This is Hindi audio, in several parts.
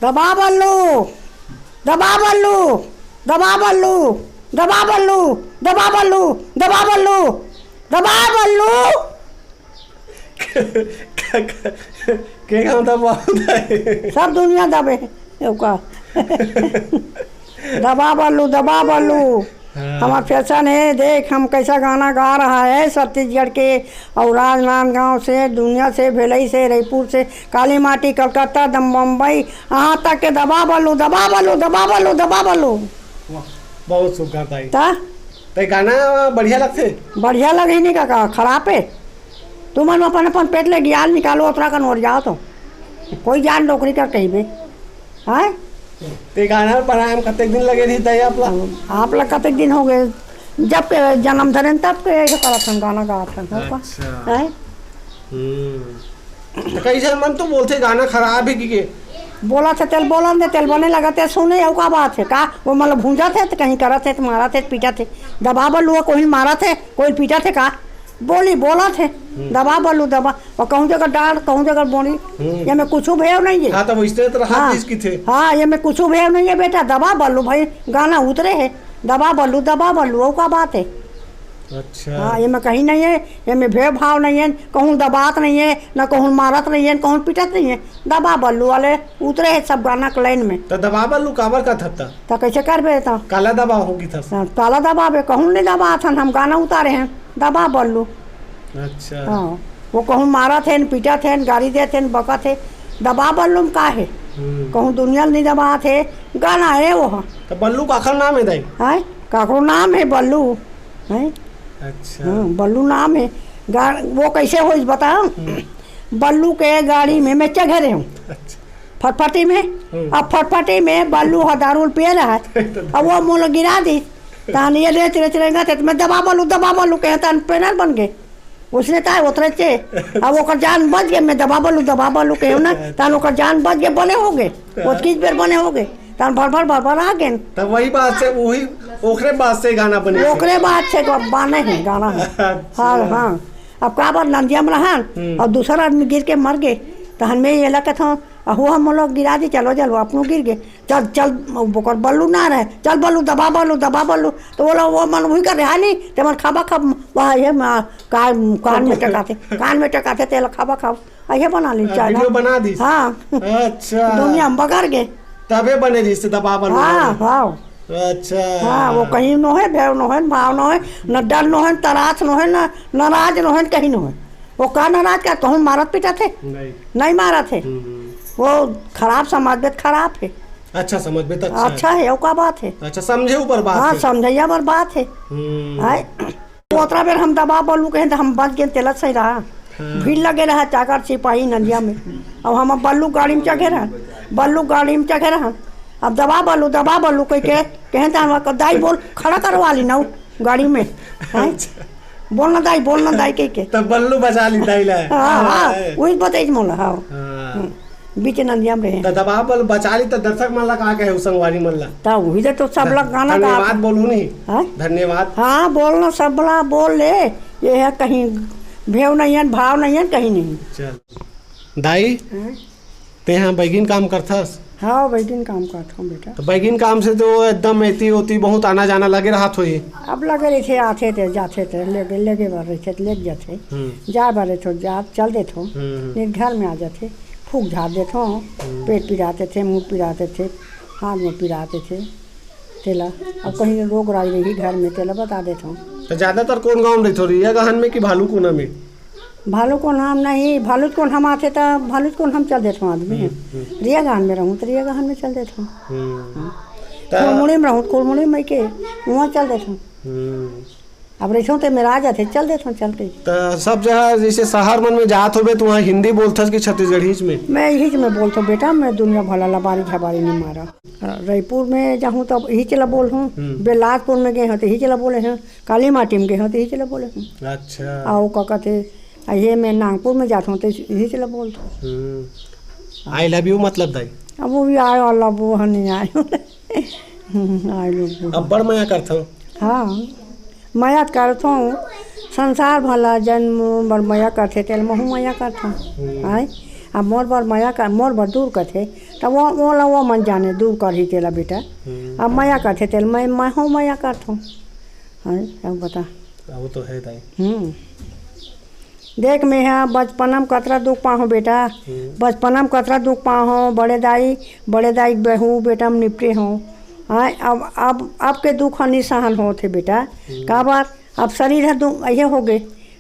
दबा बल्लू दबा बल्लू दबा बल्लू दबा बल्लू दबा बल्लू दबा बल्लू दबा बल्लू के काम दबा सब दुनिया दबे का दबा बल्लू हमारा फैशन है। देख हम कैसा गाना गा रहा है छत्तीसगढ़ के और राजनांदगांव से, दुनिया से, भिलई से, रायपुर से, काली माटी, कलकत्ता, बम्बई, यहाँ तक के दबा बल्लू दबा बल्लू दबा बल्लू दबा बल्लू। बहुत सुख करता है तो गाना बढ़िया लगते। बढ़िया लगे नहीं का खराब है। तुम अपन अपन पेट ले ज्ञान निकालो उतरा कर नोर जाओ तो कोई जान नौकरी कर कहीं भी है। ते गाना बनाए कतक दिन लगे थी तय आप लोग कतक दिन हो गए जब के जन्म धरे तब के करत गाना गात है। कैसे मन तो बोलते गाना खराब है कि बोला थे तेल बोला दे तेल बने लगा थे सुने हो का बात है का वो मतलब भूंजा थे तो कहीं करा थे तो मारा थे पीटा थे दबा बल्लू कोई मारा थे कोई पीटा थे का बोला थे दबा बल्लू दबा और कहूँ जगह डाल कहूँ जगह बोली ये में कुछ भेव नहीं है। हाँ तो इस तरह की थे। हाँ ये में कुछ भेव नहीं है बेटा दबा बल्लू भाई गाना उतरे है दबा बल्लू वो का बात है। अच्छा हाँ ये में कहीं नहीं है ये में भेव भाव नहीं है कहूँ दबात नहीं है न कहूँ मारत नहीं है कहूँ पिटत नहीं है दबा बल्लू वाले उतरे है सब गाना के लाइन में। तो दबा बल्लू काबर का था तो कैसे कर बे था काला दबा होगी था काला दबा बे कहूँ नहीं दबा था हम गाना उतारे हैं दबा बल्लू। अच्छा हाँ वो कहूँ मारा थे पीटा थे गाड़ी दे थे बका थे दबा बल्लू में का है कहूँ दुनिया नहीं दबा थे गाना है वो। तो बल्लू का आखिर नाम है दाई है काकरो नाम है बल्लू है। अच्छा बल्लू नाम है वो कैसे हो बताओ। बल्लू के गाड़ी में मैं चघरे हूँ फटफटी में अब फटफटी में बल्लू दारू पिए रहा है अब वो मुँह गिरा दी तान ये रेत रेंगा थे मैं दबा बल्लू कहता पेनर बन गए उसने तार उतरे थे अब वो जान बच गए मैं दबा बल्लू कहो ना तान वो जान बच गए बने हो गए वो किस बेर बने हो गए तान भर आ गए। तब वही बात से वही ओखरे बात से गाना बने ओखरे बात से बाने है गाना है। हाँ हाँ अब का बार नंदिया में रहन और दूसरा आदमी गिर के मर गए तो हमें ये लगा था अहो हम लोग गिरा दी चलो अपनों गिर गए चल बोकर बल्लू ना रहे चल बल्लू दबा बल्लू तो बोला वो मन वही कर रहा नहीं तो मन खाबा खब वह ये कान में टकाते तेल खाबा खाब ये बना ली चाय बना दी। हाँ अच्छा दुनिया में बगर गए तबे बने जिससे दबा बल्लू। हाँ अच्छा हाँ वो कहीं नो है भेव नो है भाव नो है न डर नो है तरास नो है न नाराज नो है कहीं नो है वो का नाराज का कहूँ मारत पीटा थे नहीं मारा थे वो खराब समाज में खराब है। अच्छा समझ में तो अच्छा है वो का बात है। अच्छा समझे ऊपर बात हाँ समझैया पर बात है। उतरा बेर हम दबा बल्लू कहें तो हम बच गए तेलत सही रहा भीड़ लगे रहा चाकर सिपाही नदिया में अब हम बल्लू गाड़ी में चढ़े रहा अब दबा बल्लू कह के कहें तो दाई बोल खड़ा करवा ली ना गाड़ी में बोलना दाई कह के तब बल्लू बचा ली दाई ला। हाँ वही बताइए मोला। हाँ बीच नदिया में रहे दबा बल्लू बचा ली तो दर्शक मन लगा के है संगवारी मन ला तो वही तो सब लोग गाना धन्यवाद बोलू नहीं धन्यवाद। हाँ बोलना सब बड़ा बोल ले ये है कहीं भेव नहीं है भाव नहीं है कहीं नहीं। चल दाई ते यहाँ बैगिन काम करथस। हाँ बैगिन काम करता हूँ बेटा। तो बैगिन काम से तो एकदम एती होती बहुत आना जाना लगे रहा थोड़ी अब लगे रहे थे आते थे जाते थे लेके बार रहे थे लेके जाते जा बारे थे जा चल देते फिर घर में आ जाते फूक झाड़ देते पेट पिराते थे मुँह पिराते थे हाथ में पिराते थे तेला अब कहीं रोग राज रही घर में तेला बता देता हूँ। तो ज़्यादातर कौन गाँव में रही रिया गहन में कि भालू कोना में? भालू को नाम नहीं भालू कौन हम आते तो भालू कौन हम चल देते आदमी रिया गहन में रहूँ तो रिया गहन में चल देता हूँ। कुलमुड़ी में रहूँ कुलमुड़ी में के वहाँ चल देता हूँ। अब रही तो मेरा आ जाते चल देता हूँ चलते। तो सब जगह जैसे शहर मन में जात हो तो वहाँ हिंदी बोलथस कि छत्तीसगढ़ी में? मैं यही में बोलता हूँ बेटा मैं दुनिया भला लबारी झबारी नहीं मारा। रायपुर में जाऊँ तो यही चला बोल हूँ बेलासपुर में गए हैं तो यही चला बोले हैं काली माटी में गए हैं तो यही चला बोले हूँ। अच्छा आओ का कहते ये मैं नागपुर में जाता हूँ तो यही चला बोलता हूँ। आई लव यू मतलब दाई अब वो भी आए वाला वो नहीं आए आई लोग अब बड़ मया करता हूँ। हाँ मया करता हूँ संसार भला जन्म बड़ मया करते तेल महू मया करता हूँ आए अब मोर बर माया कर मोर बर दूर करथे तब वो मन जाने दूर कर ही तेला बेटा अब माया करथे तेल मैं हूँ माया करथूँ हाँ अब बता वो तो है दाई। देख मैं यहाँ बचपनम कतरा दुख पाहूँ बेटा बचपनम कतरा दुख पाहूँ बड़े दाई बहू बेटा हम निपटे हों हाँ अब के दुख हनी सहन होते बेटा का बार अब शरीर है ये हो गए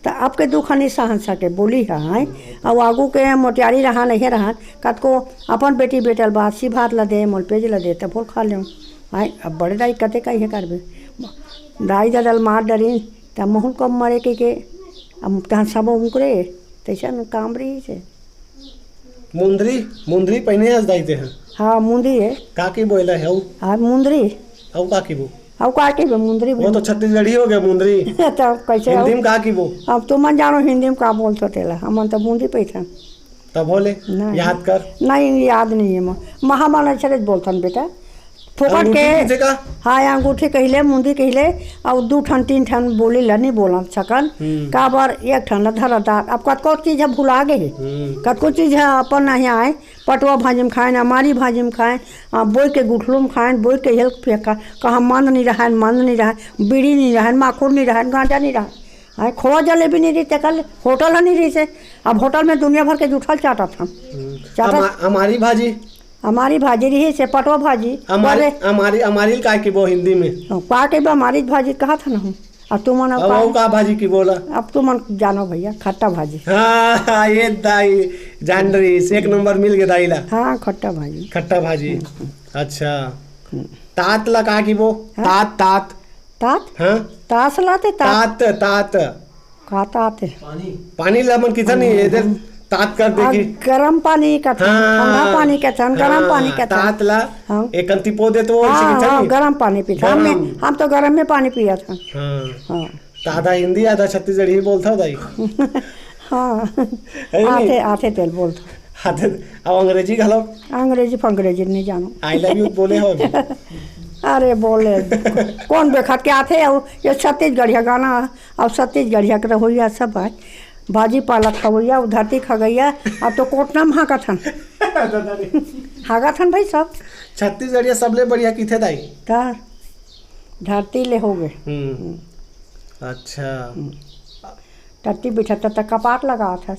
तो अब के दुख हनी सहन सके बोली है हाँ अब आगू के मोटियारी रहा नहीं रहा कत को अपन बेटी बेटल बात सी भात ला दे मोल पेज ला दे तब बोल खा लें हाँ अब बड़े दाई कते का ये करबे दाई दल मार डरी तब महू कब मरे के अब तहाँ सब उकरे तैसा न काम रही से मुंदरी पहने आज दाई ते हैं हाँ मुंदरी है का की बोला है हाँ मुंदरी औ का की वो अब का के मुंदरी वो तो छत्तीसगढ़ी हो गया मुंदरी तो कैसे हिंदी में का की वो अब तुम मन जानो हिंदी में का बोलते तेला हम तो मुंदी पैथन तब बोले याद कर नहीं याद नहीं है महामान अक्षर बोलथन बेटा फोकट के हाँ अंगूठी कहले मुंदी कहले और 2 ठन 3 ठन बोली ला नहीं बोला सकन का बार एक ठन धर अब कतको चीज है भुला गए कतको चीज है अपन नहीं आए पटवा भाजी में खाए अमारी भाजी में खाए बोई के गुठलू में खाए बोई के हेल्प फेंका कहाँ मंद नहीं रहा बीड़ी नहीं रहा माखुर नहीं रहा गांजा नहीं रहा हाँ खोआ जलेबी नहीं रही कल होटल नहीं रही से अब होटल में दुनिया भर के जूठल चाटा था हमारी भाजी हमारी भाजी रही से पटवा भाजी हमारी का की वो हिंदी में का के हमारी भाजी कहा था ना हूँ अब तुम मन का भाजी की बोला अब तुम मन जानो भैया खट्टा भाजी हाँ ये दाई जान रही 1 नंबर मिल गया दाई ला हाँ खट्टा भाजी अच्छा तात ला का की वो तात हाँ तास लाते तात खाता आते पानी ला मन कितना नहीं इधर तात कर देखी गरम पानी का ठंडा पानी का गरम पानी का तात ला एक अंति पो दे तो गरम पानी पीता हम तो गरम में पानी पिया था हाँ आधा हिंदी आधा छत्तीसगढ़ी बोलता दाई हाँ आते तेल बोलता आते अब अंग्रेजी घलो अंग्रेजी नहीं जानो आई लव यू बोले हो अरे बोले कौन बेखत के आते और ये छत्तीसगढ़िया गाना अब छत्तीसगढ़िया के रहोइया सब है भाजी पाला खवैया धरती खगैया अब तो कोटना में हाकथन भाई सब छत्तीसगढ़िया सबले बढ़िया की थे दाई धरती ले हो गए अच्छा टट्टी बिठा था कपाट लगा था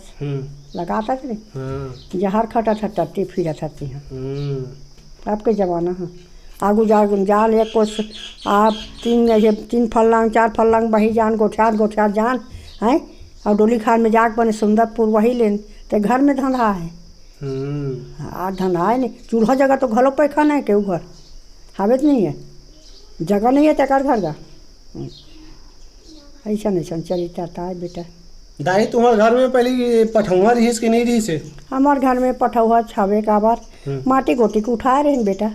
रे जहर खटा था टट्टी फिरा था अब के जमाना है आगू जाल एक कुछ आप 3 फल्लांग 4 फल्लांग बही जान गोठियार जान है और डोली खान में जाके बने सुंदरपुर वही लेन तो घर में धंधा है धंधा है नहीं चूल्हा जगह तो घलो पैखाना है केहू घर हावेत नहीं है जगह नहीं है तकर घर का ऐसा चरित्र है बेटा दाई तुम्हारे घर में पहले पठौआ रही कि नहीं रही से हमारे घर में पठौआ छावे का बार माटी गोटी को उठाए रहे बेटा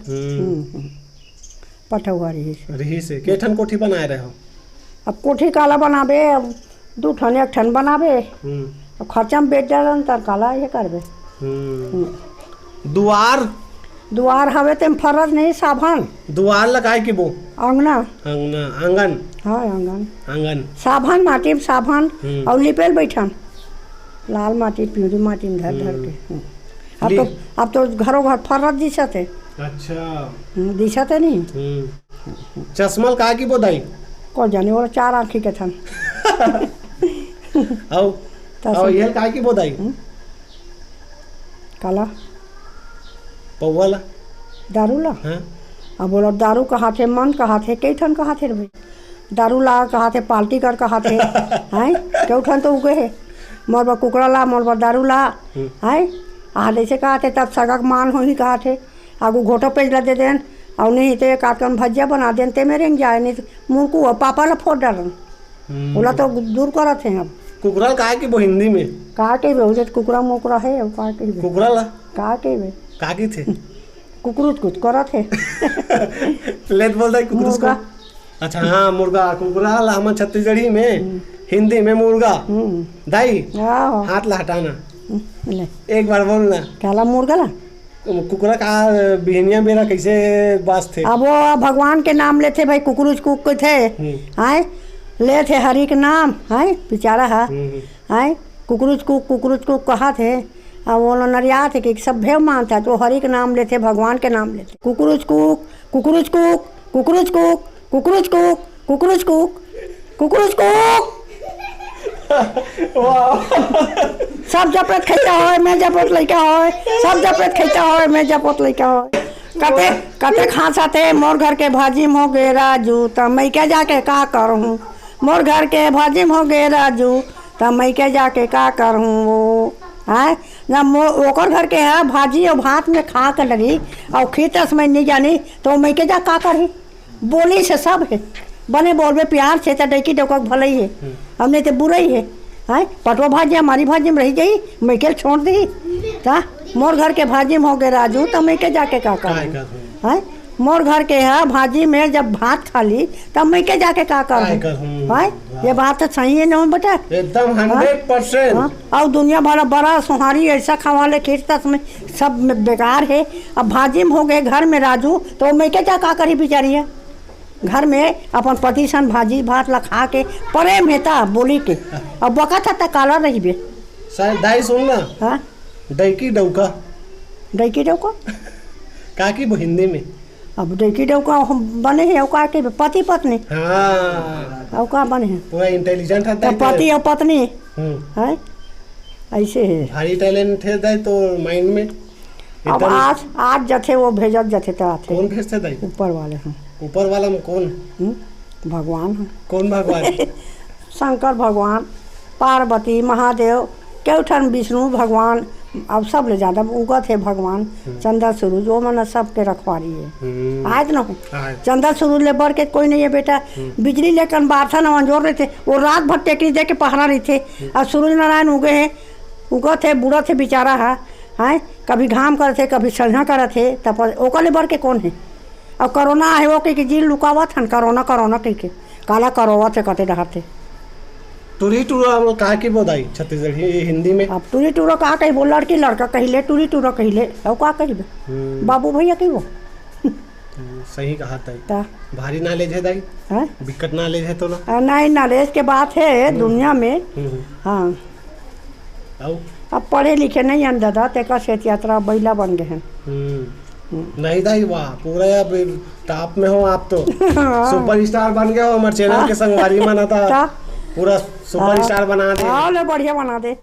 पठौआ रही से के ठन कोठी बनाए रहे हो अब कोठी काला बनाबे 2 ठन 1 ठन बनाबे खर्चा में बेच डालन तर काला ये करबे दुआर हवे ते फरज नहीं साभान दुआर लगाए कि वो आंगन हाँ आंगन साभान माटी में साभान और लिपेल बैठन लाल माटी पीली माटी में धर के अब तो घरों घर फरज दिशत है अच्छा दिशत है नहीं चश्मा का की बोदाई को जाने वाला 4 आँखी के थन और ये काय की बोदाई काला पौवाला दारू ला अब बोला दारू कहा थे मन कहा थे कई ठन कहा थे भाई दारू ला कहा थे पाल्टी कर कहा थे हैं क्यों ठन तो उगे है मोर कुकड़ा ला मोर दारू ला हैं जैसे कहा थे तब सगक मान हो ही कहा थे आगू घोटो पेज ला दे देन और नहीं तो एक आदमी भजिया बना देन ते मेरे जाए नहीं मुँह को पापा ला फोड़ डालन बोला तो दूर करा थे अब कुकरा कहा कि वो हिंदी में कहा के वे कुकरा मोकरा है अब कहा के कुकरा ला कहा के वे कहा की थे कुकरूच कुछ करा थे लेट बोलता है कुकरूच को अच्छा हाँ मुर्गा कुकरा ला हम छत्तीसगढ़ी में हिंदी में मुर्गा दाई हाथ ला हटाना एक बार बोलना क्या मुर्गा ला कुकरा का बिहनिया मेरा कैसे बास थे अब वो भगवान के नाम लेते भाई कुकरूच कुक थे आए ले थे हरि के नाम है बेचारा है कुकरूच कुक कहा थे अब वो लोग नरिया थे कि सभ्य मानता है तो हरि के नाम लेते, भगवान के नाम लेते। कुकुरुच कुक, कुकुरुच कुक, कुकुरुच कुक, कुकुरुच कुक, कुकुरुच कुक, कुकुरुच कुक। सब जपत खैता हो, मैं जपत लइका हो, सब जपत खैता हो, मैं जपत लइका हो। कते कते खासा थे मोर घर के भाजी हो गे राजू, त मैं क्या जाके का करूँ। मोर घर के भाजी हो गे राजू, त मैं क्या जाके का करूँ। वो है जब ओकर घर के है भाजी और भात में खा कर लगी और खेतस में नहीं जानी तो मैं के जा का करी। बोली से सब है, बने बोलबे प्यार से तो डैकी डौका भले ही है, अब नहीं तो बुरा ही है। पटवा भाजी हमारी भाजी में रह गई, मैं के छोड़ दी ता मोर घर के भाजी में हो गए राजू, तो मैं के जाके का करूँ। है मोर घर के है भाजी में जब भात खा ली तब मैं के जाके का करूँ। ये बात तो सही है ना बेटा, एकदम 100%। और दुनिया भरा बड़ा सुहारी ऐसा खवा ले खेत में सब में बेकार है। अब भाजी में हो गए घर में राजू, तो मैं के जा का करी बेचारिया। घर में अपन पति सन भाजी भात ला खा के प्रेम हेता बोली के, अब बका था काला रही बे। शायद दाई सुनना, हाँ डैकी डौका, डैकी डौका का की हिंदी में। अब डैकी डौका बने हैं औका के पति पत्नी। हाँ औका बने हैं पूरा इंटेलिजेंट है तो पति और पत्नी है ऐसे है। भारी टैलेंट है दाई तो माइंड में। अब आज जथे वो भेजत जथे तो आते। कौन भेजते दाई? ऊपर वाले हैं। ऊपर वाला में कौन? भगवान है। कौन भगवान? शंकर भगवान, पार्वती, महादेव, केउठन विष्णु भगवान, अब सब ले ज़्यादा उगत है भगवान। चंदा सूरज वो मन सबके रखवारी है। आज ना चंदा सूरज ले बढ़ के कोई नहीं है बेटा। बिजली लेकर बारसा न जोर रहे थे, वो रात भर टेकरी दे के पहरा रही थे। अब सूरज नारायण उगे हैं, उगत है बूढ़ा थे बेचारा है कभी घाम करे थे कभी संझा करे थे, तब ओकर ले बढ़ के कौन है। अब कोरोना है वो के जी लुकावत हन, कोरोना कोरोना कह के काला करोवत है कते डहते। टूरी टूरा हम कहा की बोदाई छत्तीसगढ़ी हिंदी में। अब टूरी टूरा कहा कही वो लड़की लड़का कहिले, टूरी टूरा कहिले और का कही बाबू भैया कही वो। सही कहा था। भारी नॉलेज है दाई, विकट नॉलेज है तो ना। नहीं नॉलेज के बात है दुनिया में। हाँ अब पढ़े लिखे नहीं हैं दादा, तेका शेत यात्रा बैला बन गए हैं। नहीं दाई वाह, पूरा अब टॉप में हो आप तो। सुपरस्टार बन गए हो, हमारे चैनल के संगवारी मना था, पूरा सुपरस्टार बना दे। बढ़िया बना दे।